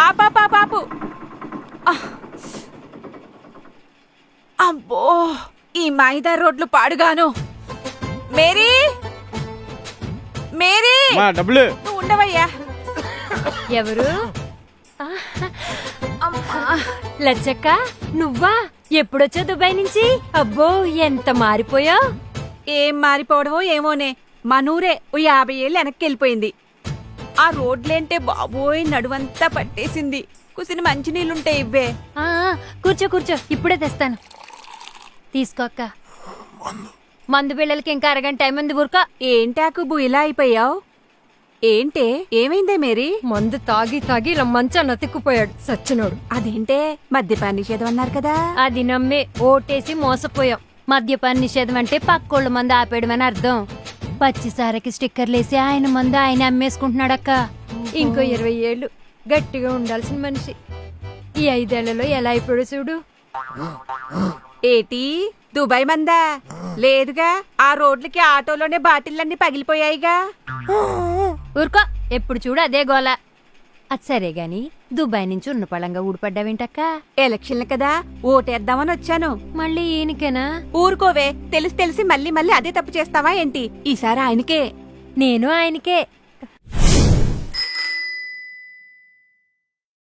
ఆపాపాపాపు. అబ్బో, ఈ మైదా రోడ్లు పాడుగాను. మేరీ, మేరీ, డబ్బులు నువ్వు ఉండవయ్యా. ఎవరు? లచ్చక్క, నువ్వా? ఎప్పుడొచ్చా దుబాయ్ నుంచి? అబ్బో, ఎంత మారిపోయా. ఏం మారిపోవడమో ఏమోనే, మనూరే ఓ 50 ఏళ్ళు వెనక్కి వెళ్ళిపోయింది. ఆ రోడ్లేంటే బాబోయ్ నడువంతా పట్టేసింది. కుసిన మంచినీళ్ళుంటే ఇవ్వే. కూర్చో కూర్చో, ఇప్పుడే తెస్తాను. తీసుకో అక్క. మందు బిళ్ళలకి ఇంకా అరగంట టైం ఉంది. ఊరుక. ఏంటాకుబు ఇలా అయిపోయావు? ఏంటే, ఏమైందే మేరీ? మందు తాగి తాగి ఇలా మంచాన్న తిక్కుపోయాడు సచ్చినోడు. అదేంటే, మద్యపాన నిషేధం అన్నారు కదా. అది నమ్మే ఓటేసి మోసపోయాం. మద్యపాన నిషేధం అంటే పక్కోళ్ళ మందు ఆపేయడమని అర్థం. పచ్చిసారకి స్టిక్కర్లేసి ఆయన మందు ఆయన అమ్మేసుకుంటున్నాడక్క. ఇంకో 20 ఏళ్ళు గట్టిగా ఉండాల్సిన మనిషి ఈ 5 ఏళ్లలో ఎలా అయిపోయాడు చూడు. ఏటి, దుబాయ్ మందా? లేదుగా, ఆ రోడ్లకి ఆటోలోనే బాటిల్లన్నీ పగిలిపోయాయిగా. ఊరుకో, ఎప్పుడు చూడు అదే గోల. అది సరే గాని దుబాయ్ నుంచి ఉన్న పళంగా ఊడిపడ్డావేంటక్క? ఎలక్షన్లు కదా, ఓటేద్దామని వచ్చాను. మళ్ళీ ఈయనకేనా? ఊరుకోవే, తెలిసి తెలిసి మళ్ళీ మళ్ళీ అదే తప్పు చేస్తావా ఏంటి? ఈసారి ఆయనకే. నేను ఆయనకే.